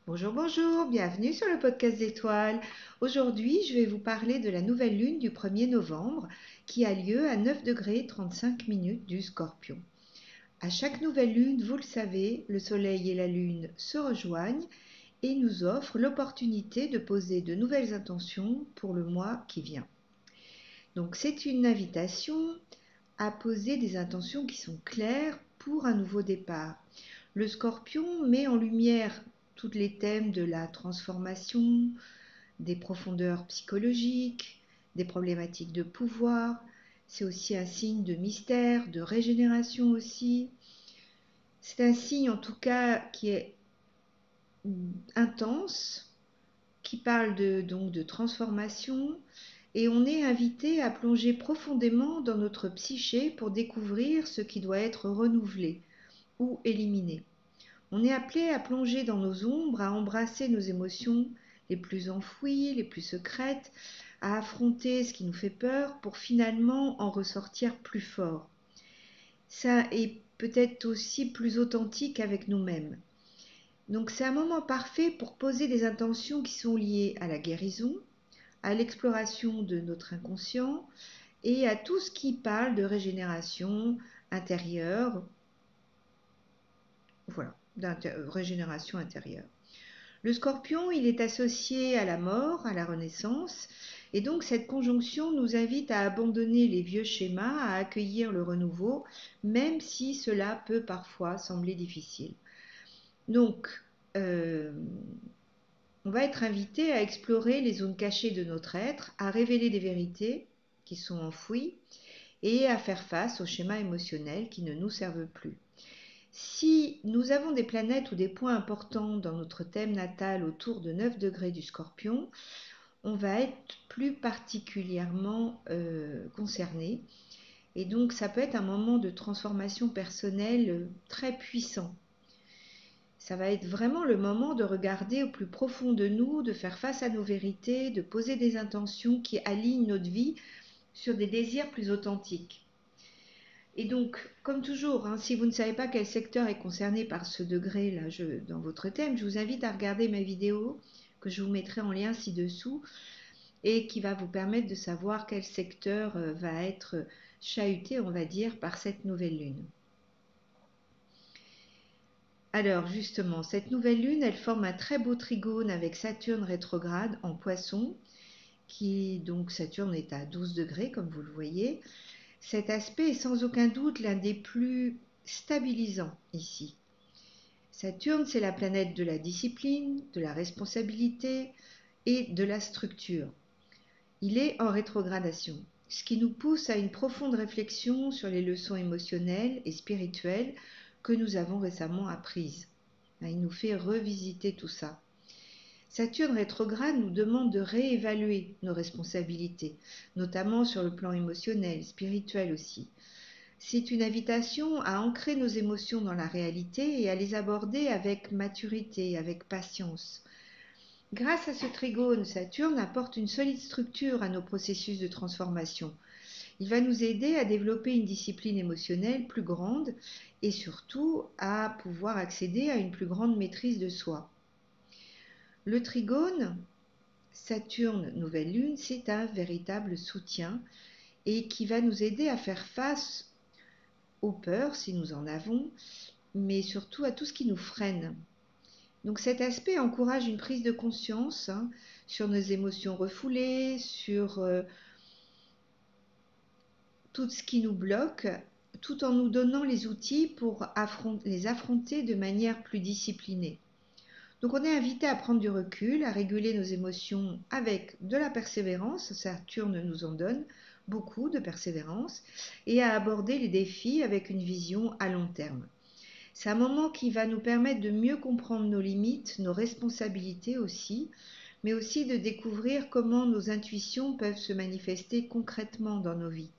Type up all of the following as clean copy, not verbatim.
Bonjour, bonjour, bienvenue sur le podcast d'étoiles. Aujourd'hui, je vais vous parler de la nouvelle lune du 1er novembre qui a lieu à 9 degrés 35 minutes du Scorpion. À chaque nouvelle lune, vous le savez, le soleil et la lune se rejoignent et nous offrent l'opportunité de poser de nouvelles intentions pour le mois qui vient. Donc c'est une invitation à poser des intentions qui sont claires pour un nouveau départ. Le Scorpion met en lumière tous les thèmes de la transformation, des profondeurs psychologiques, des problématiques de pouvoir. C'est aussi un signe de mystère, de régénération aussi. C'est un signe en tout cas qui est intense, qui parle donc de transformation, et on est invité à plonger profondément dans notre psyché pour découvrir ce qui doit être renouvelé ou éliminé. On est appelé à plonger dans nos ombres, à embrasser nos émotions les plus enfouies, les plus secrètes, à affronter ce qui nous fait peur pour finalement en ressortir plus fort. Ça est peut-être aussi plus authentique avec nous-mêmes. Donc c'est un moment parfait pour poser des intentions qui sont liées à la guérison, à l'exploration de notre inconscient et à tout ce qui parle de régénération intérieure, voilà, régénération intérieure. Le Scorpion, il est associé à la mort, à la renaissance, et donc cette conjonction nous invite à abandonner les vieux schémas, à accueillir le renouveau, même si cela peut parfois sembler difficile. Donc, on va être invité à explorer les zones cachées de notre être, à révéler des vérités qui sont enfouies et à faire face aux schémas émotionnels qui ne nous servent plus. Si nous avons des planètes ou des points importants dans notre thème natal autour de 9 degrés du Scorpion, on va être plus particulièrement concerné. Et donc ça peut être un moment de transformation personnelle très puissant. Ça va être vraiment le moment de regarder au plus profond de nous, de faire face à nos vérités, de poser des intentions qui alignent notre vie sur des désirs plus authentiques. Et donc, comme toujours, si vous ne savez pas quel secteur est concerné par ce degré-là dans votre thème, je vous invite à regarder ma vidéo que je vous mettrai en lien ci-dessous et qui va vous permettre de savoir quel secteur va être chahuté, on va dire, par cette nouvelle lune. Alors justement, cette nouvelle lune, elle forme un très beau trigone avec Saturne rétrograde en Poisson, donc Saturne est à 12 degrés, comme vous le voyez. Cet aspect est sans aucun doute l'un des plus stabilisants ici. Saturne, c'est la planète de la discipline, de la responsabilité et de la structure. Il est en rétrogradation, ce qui nous pousse à une profonde réflexion sur les leçons émotionnelles et spirituelles que nous avons récemment apprises. Il nous fait revisiter tout ça. Saturne rétrograde nous demande de réévaluer nos responsabilités, notamment sur le plan émotionnel, spirituel aussi. C'est une invitation à ancrer nos émotions dans la réalité et à les aborder avec maturité, avec patience. Grâce à ce trigone, Saturne apporte une solide structure à nos processus de transformation. Il va nous aider à développer une discipline émotionnelle plus grande et surtout à pouvoir accéder à une plus grande maîtrise de soi. Le trigone, Saturne, nouvelle lune, c'est un véritable soutien et qui va nous aider à faire face aux peurs si nous en avons, mais surtout à tout ce qui nous freine. Donc cet aspect encourage une prise de conscience sur nos émotions refoulées, sur tout ce qui nous bloque, tout en nous donnant les outils pour les affronter de manière plus disciplinée. Donc on est invité à prendre du recul, à réguler nos émotions avec de la persévérance, Saturne nous en donne beaucoup de persévérance, et à aborder les défis avec une vision à long terme. C'est un moment qui va nous permettre de mieux comprendre nos limites, nos responsabilités aussi, mais aussi de découvrir comment nos intuitions peuvent se manifester concrètement dans nos vies.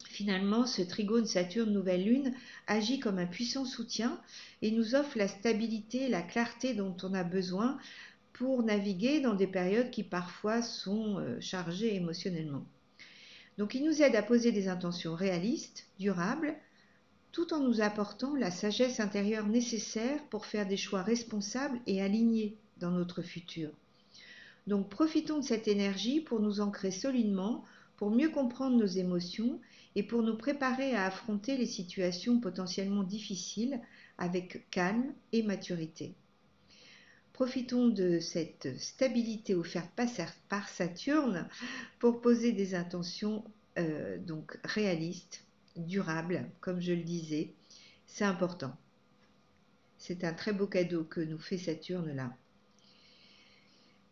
Finalement, ce trigone Saturne nouvelle lune agit comme un puissant soutien et nous offre la stabilité et la clarté dont on a besoin pour naviguer dans des périodes qui parfois sont chargées émotionnellement. Donc il nous aide à poser des intentions réalistes, durables, tout en nous apportant la sagesse intérieure nécessaire pour faire des choix responsables et alignés dans notre futur. Donc profitons de cette énergie pour nous ancrer solidement, pour mieux comprendre nos émotions et pour nous préparer à affronter les situations potentiellement difficiles avec calme et maturité. Profitons de cette stabilité offerte par Saturne pour poser des intentions donc réalistes, durables, comme je le disais. C'est important. C'est un très beau cadeau que nous fait Saturne là.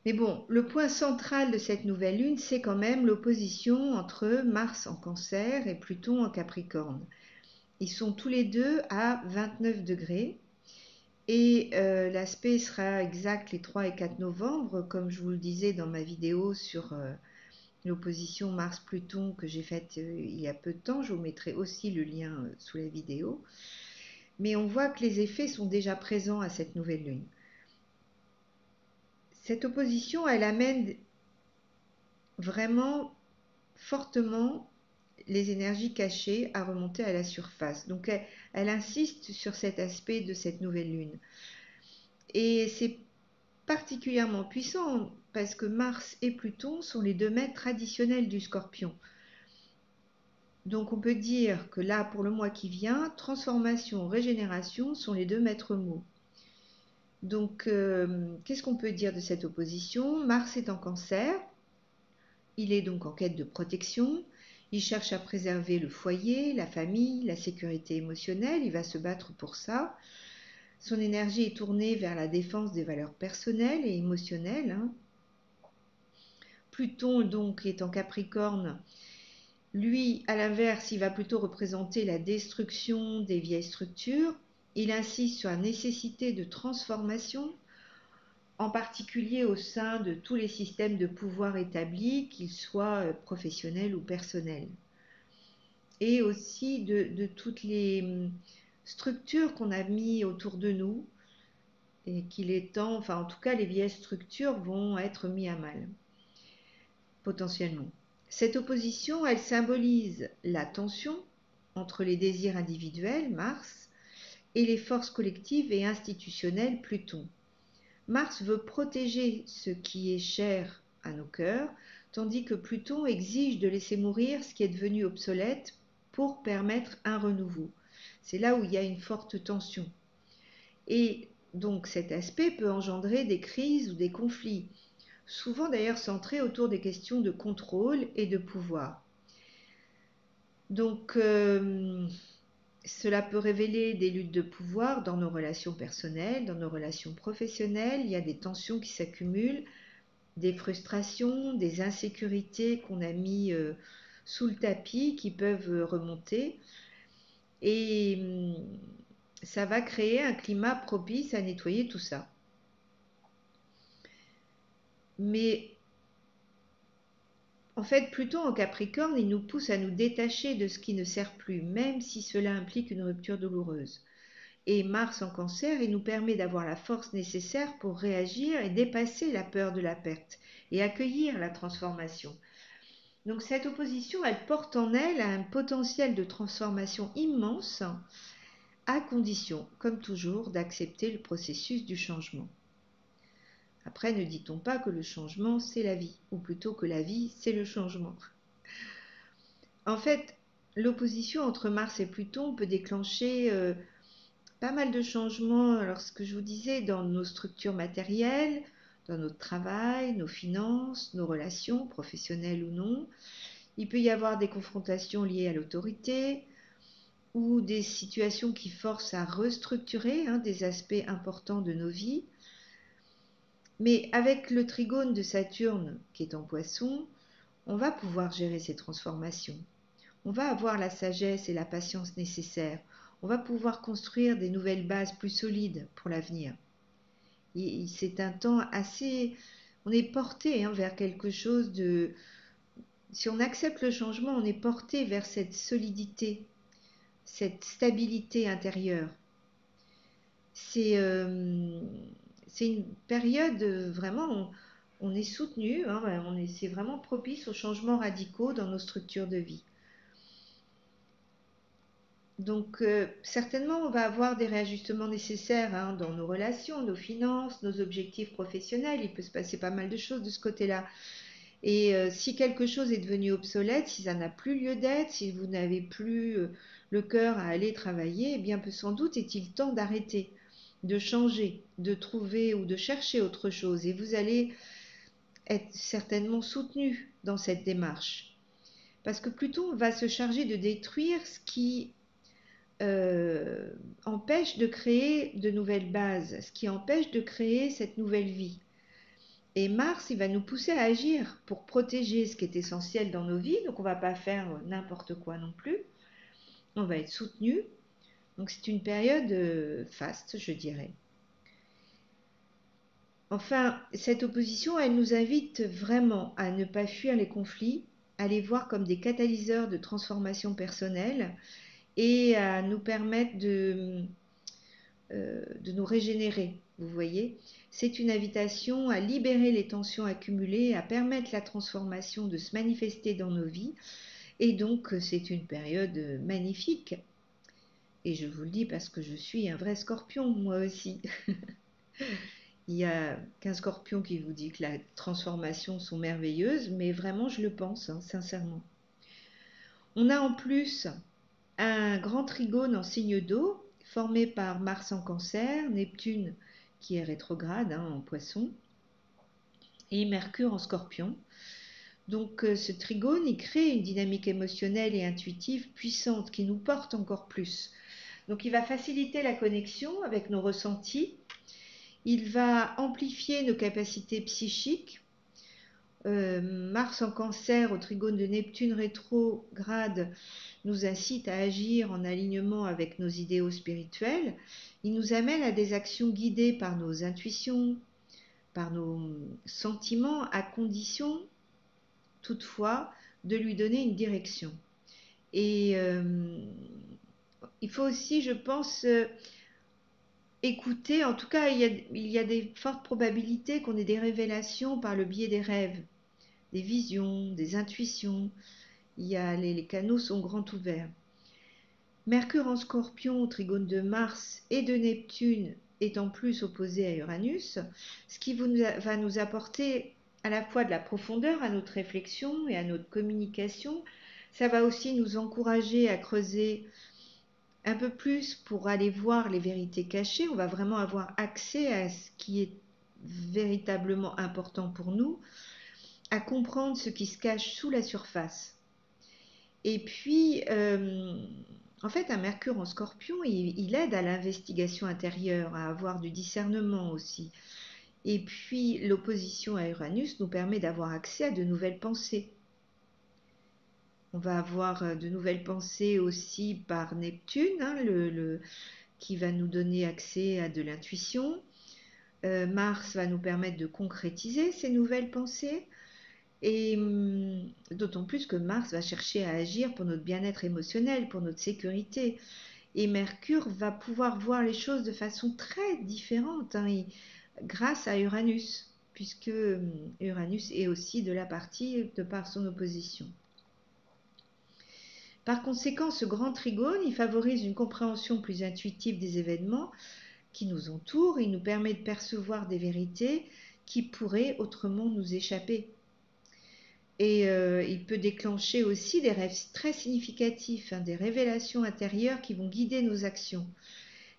Mais bon, le point central de cette nouvelle lune, c'est quand même l'opposition entre Mars en Cancer et Pluton en Capricorne. Ils sont tous les deux à 29 degrés. Et l'aspect sera exact les 3 et 4 novembre, comme je vous le disais dans ma vidéo sur l'opposition Mars-Pluton que j'ai faite il y a peu de temps. Je vous mettrai aussi le lien sous la vidéo. Mais on voit que les effets sont déjà présents à cette nouvelle lune. Cette opposition, elle amène vraiment fortement les énergies cachées à remonter à la surface. Donc elle insiste sur cet aspect de cette nouvelle lune. Et c'est particulièrement puissant parce que Mars et Pluton sont les deux maîtres traditionnels du Scorpion. Donc on peut dire que là, pour le mois qui vient, transformation, régénération sont les deux maîtres mots. Donc qu'est-ce qu'on peut dire de cette opposition? Mars est en Cancer, il est donc en quête de protection, il cherche à préserver le foyer, la famille, la sécurité émotionnelle, il va se battre pour ça. Son énergie est tournée vers la défense des valeurs personnelles et émotionnelles. Pluton donc est en Capricorne. Lui, à l'inverse, il va plutôt représenter la destruction des vieilles structures. Il insiste sur la nécessité de transformation, en particulier au sein de tous les systèmes de pouvoir établis, qu'ils soient professionnels ou personnels. Et aussi de toutes les structures qu'on a mis autour de nous, et qu'il est temps, enfin en tout cas les vieilles structures vont être mises à mal, potentiellement. Cette opposition, elle symbolise la tension entre les désirs individuels, Mars, et les forces collectives et institutionnelles, Pluton. Mars veut protéger ce qui est cher à nos cœurs, tandis que Pluton exige de laisser mourir ce qui est devenu obsolète pour permettre un renouveau. C'est là où il y a une forte tension. Et donc cet aspect peut engendrer des crises ou des conflits, souvent d'ailleurs centrés autour des questions de contrôle et de pouvoir. Donc cela peut révéler des luttes de pouvoir dans nos relations personnelles, dans nos relations professionnelles. Il y a des tensions qui s'accumulent, des frustrations, des insécurités qu'on a mis sous le tapis qui peuvent remonter. Et ça va créer un climat propice à nettoyer tout ça. Mais en fait, Pluton en Capricorne, il nous pousse à nous détacher de ce qui ne sert plus, même si cela implique une rupture douloureuse. Et Mars en Cancer, il nous permet d'avoir la force nécessaire pour réagir et dépasser la peur de la perte et accueillir la transformation. Donc cette opposition, elle porte en elle un potentiel de transformation immense, à condition, comme toujours, d'accepter le processus du changement. Après, ne dit-on pas que le changement, c'est la vie, ou plutôt que la vie, c'est le changement. En fait, l'opposition entre Mars et Pluton peut déclencher pas mal de changements, alors ce que je vous disais, dans nos structures matérielles, dans notre travail, nos finances, nos relations, professionnelles ou non. Il peut y avoir des confrontations liées à l'autorité ou des situations qui forcent à restructurer des aspects importants de nos vies. Mais avec le trigone de Saturne qui est en Poisson, on va pouvoir gérer ces transformations. On va avoir la sagesse et la patience nécessaires. On va pouvoir construire des nouvelles bases plus solides pour l'avenir. C'est un temps assez... On est porté vers quelque chose de... Si on accepte le changement, on est porté vers cette solidité, cette stabilité intérieure. C'est une période vraiment, on est soutenu, c'est vraiment propice aux changements radicaux dans nos structures de vie. Donc, certainement, on va avoir des réajustements nécessaires hein, dans nos relations, nos finances, nos objectifs professionnels. Il peut se passer pas mal de choses de ce côté-là. Et si quelque chose est devenu obsolète, si ça n'a plus lieu d'être, si vous n'avez plus le cœur à aller travailler, eh bien, sans doute est-il temps d'arrêter, de changer, de trouver ou de chercher autre chose. Et vous allez être certainement soutenu dans cette démarche. Parce que Pluton va se charger de détruire ce qui euh, empêche de créer de nouvelles bases, ce qui empêche de créer cette nouvelle vie. Et Mars, il va nous pousser à agir pour protéger ce qui est essentiel dans nos vies. Donc on ne va pas faire n'importe quoi non plus. On va être soutenu. Donc c'est une période faste, je dirais. Enfin, cette opposition, elle nous invite vraiment à ne pas fuir les conflits, à les voir comme des catalyseurs de transformation personnelle et à nous permettre de nous régénérer, vous voyez. C'est une invitation à libérer les tensions accumulées, à permettre la transformation de se manifester dans nos vies. Et donc, c'est une période magnifique. Et je vous le dis parce que je suis un vrai scorpion, moi aussi. Il y a qu'un scorpion qui vous dit que les transformations sont merveilleuses, mais vraiment, je le pense, hein, sincèrement. On a en plus un grand trigone en signe d'eau, formé par Mars en Cancer, Neptune qui est rétrograde hein, en Poisson, et Mercure en Scorpion. Donc ce trigone, il crée une dynamique émotionnelle et intuitive puissante qui nous porte encore plus. Donc il va faciliter la connexion avec nos ressentis, il va amplifier nos capacités psychiques. Mars en Cancer au trigone de Neptune rétrograde nous incite à agir en alignement avec nos idéaux spirituels. Il nous amène à des actions guidées par nos intuitions, par nos sentiments, à condition toutefois de lui donner une direction. Et il faut aussi, je pense, écouter, en tout cas, il y a des fortes probabilités qu'on ait des révélations par le biais des rêves, des visions, des intuitions. Les canaux sont grands ouverts. Mercure en Scorpion, au trigone de Mars et de Neptune étant plus opposé à Uranus, ce qui va nous apporter à la fois de la profondeur à notre réflexion et à notre communication. Ça va aussi nous encourager à creuser un peu plus pour aller voir les vérités cachées. On va vraiment avoir accès à ce qui est véritablement important pour nous, à comprendre ce qui se cache sous la surface. Et puis, en fait, un Mercure en Scorpion, il aide à l'investigation intérieure, à avoir du discernement aussi. Et puis, l'opposition à Uranus nous permet d'avoir accès à de nouvelles pensées. On va avoir de nouvelles pensées aussi par Neptune, hein, qui va nous donner accès à de l'intuition. Mars va nous permettre de concrétiser ces nouvelles pensées. Et d'autant plus que Mars va chercher à agir pour notre bien-être émotionnel, pour notre sécurité. Et Mercure va pouvoir voir les choses de façon très différente hein, grâce à Uranus, puisque Uranus est aussi de la partie de par son opposition. Par conséquent, ce grand trigone, il favorise une compréhension plus intuitive des événements qui nous entourent, il nous permet de percevoir des vérités qui pourraient autrement nous échapper. Et il peut déclencher aussi des rêves très significatifs, hein, des révélations intérieures qui vont guider nos actions.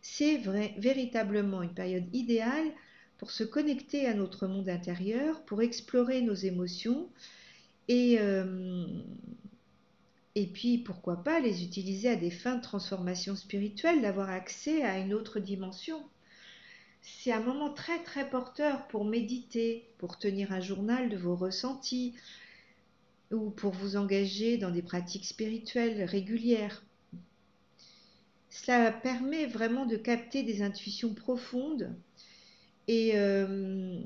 C'est véritablement une période idéale pour se connecter à notre monde intérieur, pour explorer nos émotions et, et puis pourquoi pas les utiliser à des fins de transformation spirituelle, d'avoir accès à une autre dimension. C'est un moment très très porteur pour méditer, pour tenir un journal de vos ressentis, ou pour vous engager dans des pratiques spirituelles régulières. Cela permet vraiment de capter des intuitions profondes et, euh,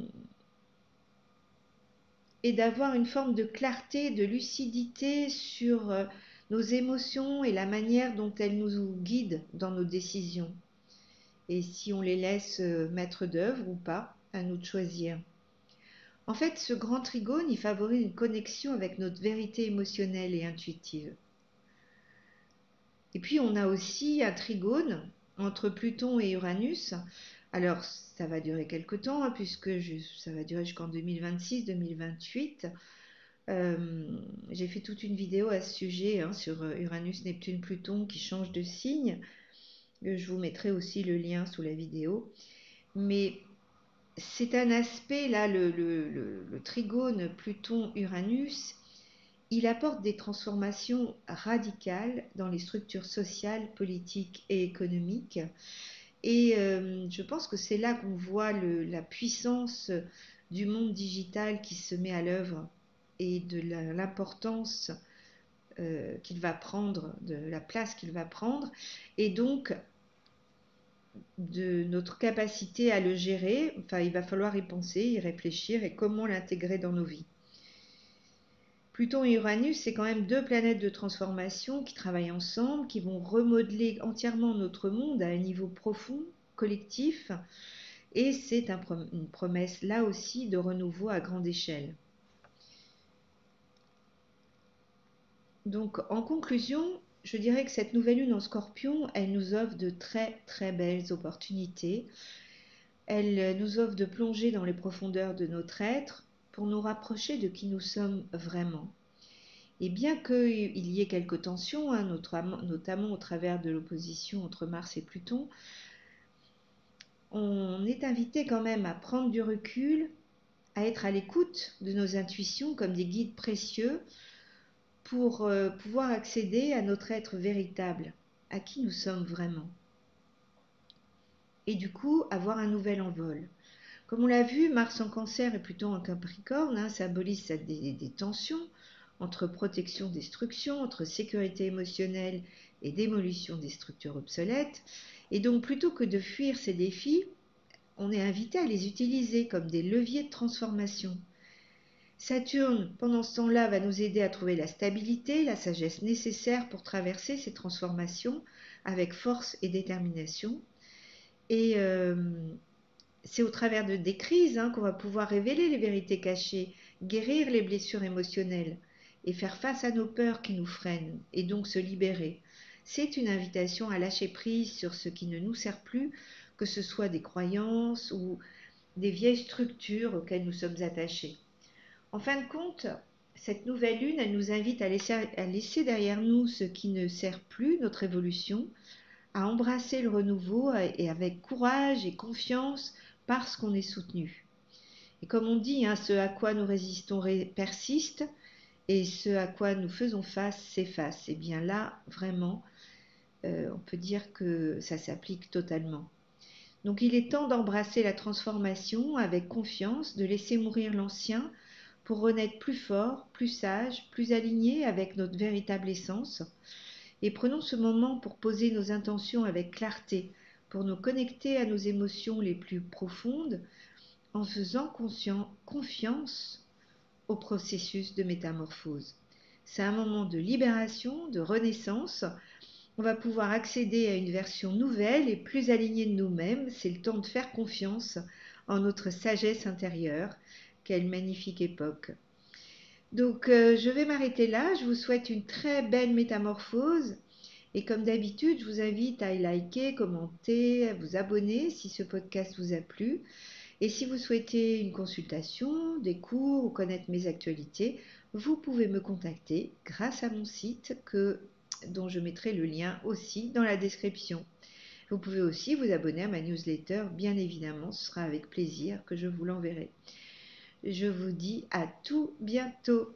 et d'avoir une forme de clarté, de lucidité sur nos émotions et la manière dont elles nous guident dans nos décisions. Et si on les laisse maître d'œuvre ou pas, à nous de choisir. En fait, ce grand trigone, il favorise une connexion avec notre vérité émotionnelle et intuitive. Et puis on a aussi un trigone entre Pluton et Uranus. Alors ça va durer quelque temps, hein, ça va durer jusqu'en 2026-2028. J'ai fait toute une vidéo à ce sujet, hein, sur Uranus, Neptune, Pluton qui change de signe. Je vous mettrai aussi le lien sous la vidéo. Mais c'est un aspect, là, le trigone Pluton-Uranus, il apporte des transformations radicales dans les structures sociales, politiques et économiques. Et je pense que c'est là qu'on voit la puissance du monde digital qui se met à l'œuvre et de l'importance qu'il va prendre, de la place qu'il va prendre, et donc de notre capacité à le gérer. Enfin, il va falloir y penser, y réfléchir et comment l'intégrer dans nos vies. Pluton et Uranus, c'est quand même deux planètes de transformation qui travaillent ensemble, qui vont remodeler entièrement notre monde à un niveau profond, collectif, et c'est une promesse là aussi de renouveau à grande échelle. Donc en conclusion, je dirais que cette nouvelle lune en Scorpion, elle nous offre de très très belles opportunités. Elle nous offre de plonger dans les profondeurs de notre être pour nous rapprocher de qui nous sommes vraiment. Et bien qu'il y ait quelques tensions, hein, notamment au travers de l'opposition entre Mars et Pluton, on est invité quand même à prendre du recul, à être à l'écoute de nos intuitions comme des guides précieux pour pouvoir accéder à notre être véritable, à qui nous sommes vraiment. Et du coup, avoir un nouvel envol. Comme on l'a vu, Mars en Cancer et Pluton en Capricorne, hein, symbolise des tensions entre protection-destruction, entre sécurité émotionnelle et démolition des structures obsolètes. Et donc, plutôt que de fuir ces défis, on est invité à les utiliser comme des leviers de transformation. Saturne, pendant ce temps-là, va nous aider à trouver la stabilité, la sagesse nécessaire pour traverser ces transformations avec force et détermination. Et c'est au travers des crises, hein, qu'on va pouvoir révéler les vérités cachées, guérir les blessures émotionnelles et faire face à nos peurs qui nous freinent et donc se libérer. C'est une invitation à lâcher prise sur ce qui ne nous sert plus, que ce soit des croyances ou des vieilles structures auxquelles nous sommes attachés. En fin de compte, cette nouvelle lune, elle nous invite à laisser derrière nous ce qui ne sert plus, notre évolution, à embrasser le renouveau et avec courage et confiance parce qu'on est soutenu. Et comme on dit, hein, ce à quoi nous résistons persiste et ce à quoi nous faisons face s'efface. Et bien là, vraiment, on peut dire que ça s'applique totalement. Donc il est temps d'embrasser la transformation avec confiance, de laisser mourir l'ancien pour renaître plus fort, plus sage, plus aligné avec notre véritable essence. Et prenons ce moment pour poser nos intentions avec clarté, pour nous connecter à nos émotions les plus profondes en faisant confiance au processus de métamorphose. C'est un moment de libération, de renaissance. On va pouvoir accéder à une version nouvelle et plus alignée de nous-mêmes. C'est le temps de faire confiance en notre sagesse intérieure. Quelle magnifique époque! Donc je vais m'arrêter là. Je vous souhaite une très belle métamorphose. Et comme d'habitude, je vous invite à liker, commenter, à vous abonner si ce podcast vous a plu. Et si vous souhaitez une consultation, des cours ou connaître mes actualités, vous pouvez me contacter grâce à mon site dont je mettrai le lien aussi dans la description. Vous pouvez aussi vous abonner à ma newsletter, bien évidemment, ce sera avec plaisir que je vous l'enverrai. Je vous dis à tout bientôt.